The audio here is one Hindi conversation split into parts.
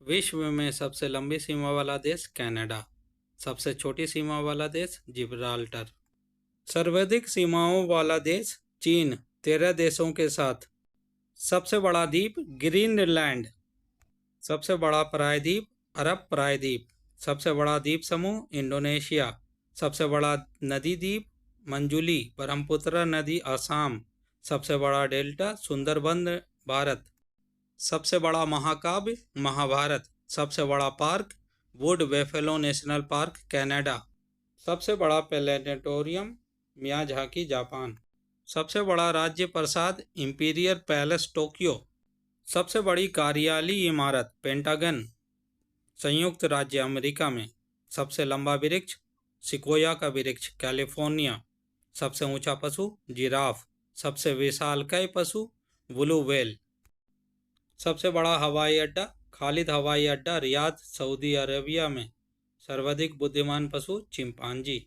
विश्व में सबसे लंबी सीमा वाला देश कनाडा। सबसे छोटी सीमा वाला देश जिब्राल्टर। सर्वाधिक सीमाओं वाला देश चीन 13 देशों के साथ। सबसे बड़ा द्वीप ग्रीनलैंड। सबसे बड़ा प्रायद्वीप अरब प्रायद्वीप। सबसे बड़ा द्वीप समूह इंडोनेशिया। सबसे बड़ा नदी द्वीप मंजुली ब्रह्मपुत्र नदी असम। सबसे बड़ा डेल्टा सुंदरबन भारत। सबसे बड़ा महाकाव्य महाभारत। सबसे बड़ा park would buffalo national park Canada. सबसे बड़ा प्लेनेटोरियम मियाजाकी जापान। सबसे बड़ा राज्य प्रसाद इंपीरियल पैलेस टोक्यो। सबसे बड़ी कार्यालयीय इमारत पेंटागन संयुक्त राज्य अमेरिका में। सबसे लंबा वृक्ष सिकोया का वृक्ष कैलिफोर्निया। सबसे ऊंचा पशु जिराफ। सबसे विशालकाय पशु ब्लू व्हेल। सबसे बड़ा हवाई अड्डा खालिद हवाई अड्डा रियाद सऊदी अरेबिया में। सर्वाधिक बुद्धिमान पशु चिंपांजी।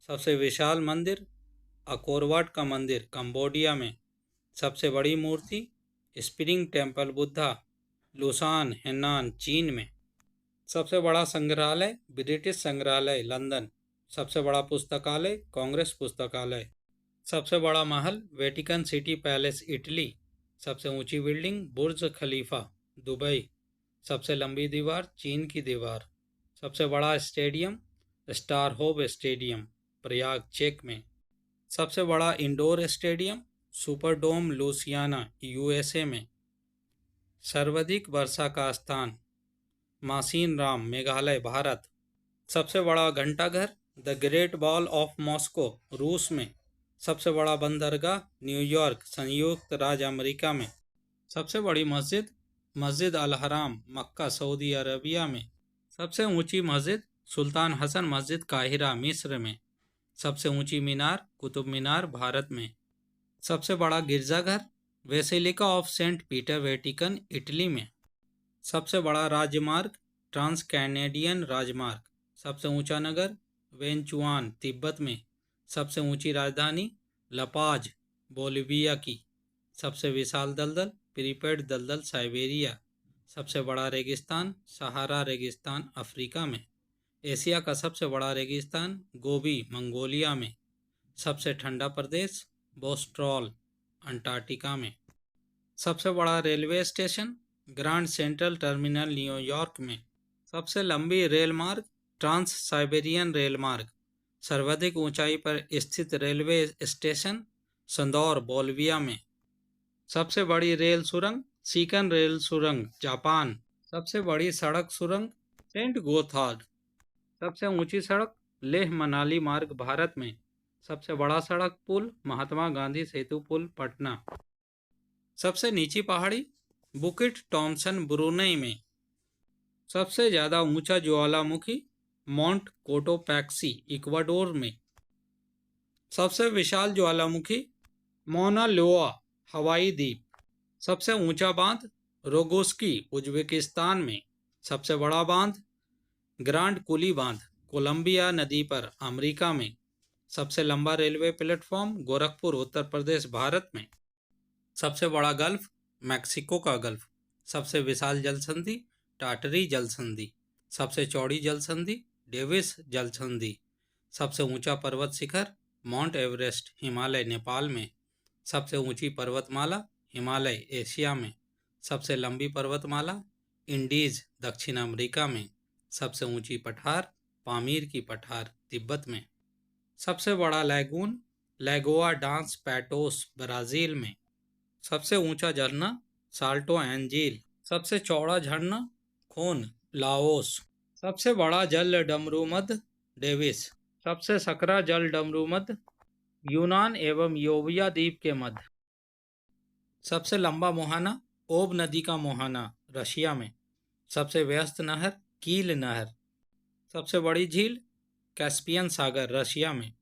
सबसे विशाल मंदिर अकोरवाट का मंदिर कंबोडिया में। सबसे बड़ी मूर्ति Spring Temple Buddha Lushan Henan चीन में। सबसे बड़ा संग्रहालय ब्रिटिश संग्रहालय लंदन। सबसे बड़ा पुस्तकालय कांग्रेस पुस्तकालय। सबसे बड़ा महल वेटिकन सिटी पैलेस इटली। सबसे ऊंची बिल्डिंग बुर्ज खलीफा दुबई। सबसे लंबी दीवार चीन की दीवार। सबसे बड़ा stadium Strahov stadium Prague चेक में। सबसे बड़ा indoor stadium Superdome Louisiana USA में। सर्वाधिक वर्षा का स्थान मासीन राम मेघालय भारत। सबसे बड़ा घंटाघर the Great Wall of Moscow रूस में। सबसे बड़ा बंदरगाह न्यूयॉर्क संयुक्त राज्य अमेरिका में। सबसे बड़ी मस्जिद मस्जिद अल हराम मक्का सऊदी अरबिया में। सबसे ऊंची मस्जिद सुल्तान हसन मस्जिद काहिरा मिस्र में। सबसे ऊंची मीनार कुतुब मीनार भारत में। सबसे बड़ा गिरजाघर basilica of Saint Peter Vatican Italy में। सबसे बड़ा राजमार्ग ट्रांस कैनेडियन राजमार्ग। सबसे ऊंचा नगर वेंचुआन तिब्बत में। सबसे ऊंची राजधानी लपाज बोलिविया की। सबसे विशाल दलदल प्रीपेड दलदल साइबेरिया। सबसे बड़ा रेगिस्तान सहारा रेगिस्तान अफ्रीका में। एशिया का सबसे बड़ा रेगिस्तान गोबी मंगोलिया में। सबसे ठंडा प्रदेश बोस्ट्रॉल अंटार्कटिका में। सबसे बड़ा railway station grand central terminal New York में। सबसे लंबी रेल मार्ग ट्रांस साइबेरियन रेल मार्ग। सर्वाधिक ऊंचाई पर स्थित रेलवे स्टेशन संदौर बोलिविया में। सबसे बड़ी रेल सुरंग सीकन रेल सुरंग जापान। सबसे बड़ी सड़क सुरंग सेंट गोथार्ड। सबसे ऊंची सड़क लेह मनाली मार्ग भारत में। सबसे बड़ा सड़क पुल महात्मा गांधी सेतु पुल पटना। सबसे नीची पहाड़ी बुकिट टॉमसन ब्रुनई में। सबसे ज्यादा ऊंचा ज्वालामुखी माउंट कोटोपैक्सी इक्वाडोर में। सबसे विशाल ज्वालामुखी मौना लोआ हवाई द्वीप। सबसे ऊंचा बांध रोगोस्की उज्बेकिस्तान में। सबसे बड़ा बांध ग्रांड कुली बांध कोलंबिया नदी पर अमेरिका में। सबसे लंबा रेलवे प्लेटफॉर्म गोरखपुर उत्तर प्रदेश भारत में। सबसे बड़ा गल्फ मैक्सिको का गल्फ। सबसे विशाल जलसंधि टाटरी जलसंधि। सबसे चौड़ी जलसंधि डेविस जलसंधि। सबसे ऊंचा पर्वत शिखर माउंट एवरेस्ट हिमालय नेपाल में। सबसे ऊंची पर्वतमाला हिमालय एशिया में। सबसे लंबी पर्वतमाला इंडीज दक्षिण अमेरिका में। सबसे ऊंची पठार पामीर की पठार तिब्बत में। सबसे बड़ा लैगून लैगोआ डांस पैटोस ब्राजील में। सबसे ऊंचा झरना साल्टो एंजील। सबसे चौड़ा झरना खून लाओस। सबसे बड़ा जल डमरूमध्य डेविस। सबसे सकरा जल डमरूमध्य यूनान एवं योविया द्वीप के मध्य। सबसे लंबा मुहाना ओब नदी का मुहाना रशिया में। सबसे व्यस्त नहर कील नहर। सबसे बड़ी झील कैस्पियन सागर रशिया में।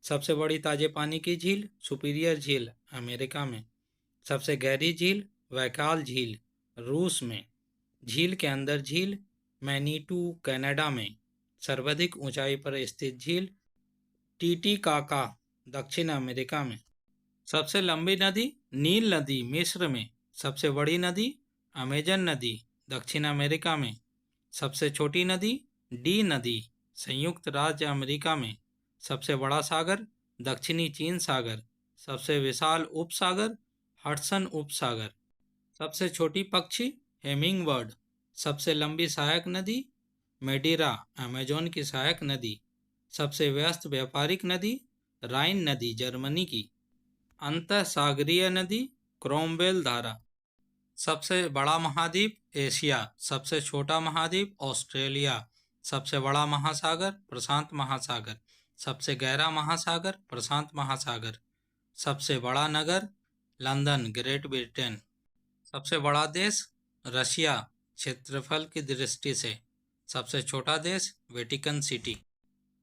सबसे बड़ी ताजे पानी की झील सुपीरियर झील अमेरिका में। सबसे गहरी झील वैकाल झील रूस में। झील के अंदर झील मैनीटू कनाडा में। सर्वाधिक ऊंचाई पर स्थित झील टीटीकाका दक्षिण अमेरिका में। सबसे लंबी नदी नील नदी मिस्र में। सबसे बड़ी नदी अमेजन नदी दक्षिण अमेरिका में। सबसे छोटी नदी डी नदी, संयुक्त राज्य अमेरिका में। सबसे बड़ा सागर दक्षिणी चीन सागर। सबसे विशाल उपसागर हडसन उपसागर। सबसे छोटी पक्षी हेमिंग बर्ड। सबसे लंबी सहायक नदी मेडिरा, अमेजोन की सहायक नदी। सबसे व्यस्त व्यापारिक नदी राइन नदी, जर्मनी की। अंतःसागरीय नदी क्रोमवेल धारा। सबसे बड़ा महाद्वीप एशिया। सबसे छोटा महाद्वीप ऑस्ट्रेलिया। सबसे बड़ा महासागर प्रशांत महासागर। सबसे गहरा महासागर प्रशांत महासागर। सबसे बड़ा नगर लंदन, ग्रेट ब्रिटेन। सबसे बड़ा देश रशिया, क्षेत्रफल की दृष्टि से। सबसे छोटा देश वेटिकन सिटी।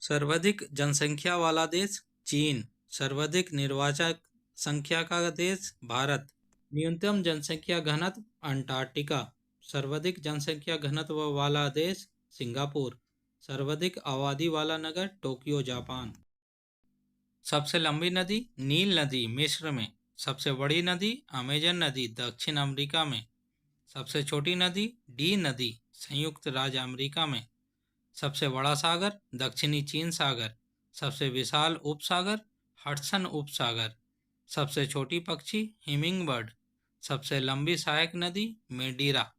सर्वाधिक जनसंख्या वाला देश चीन। सर्वाधिक निर्वाचक संख्या का देश भारत। न्यूनतम जनसंख्या घनत्व अंटार्कटिका। सर्वाधिक जनसंख्या घनत्व वाला देश सिंगापुर। सर्वाधिक आबादी वाला नगर टोक्यो, जापान। सबसे लंबी नदी नील नदी, मिस्र में। सबसे बड़ी नदी अमेजन नदी, दक्षिण अमेरिका में। सबसे छोटी नदी डी नदी, संयुक्त राज्य अमेरिका में। सबसे बड़ा सागर दक्षिणी चीन सागर। सबसे विशाल उपसागर हडसन उपसागर। सबसे छोटी पक्षी हिमिंग बर्ड। सबसे लंबी सहायक नदी मेडिरा।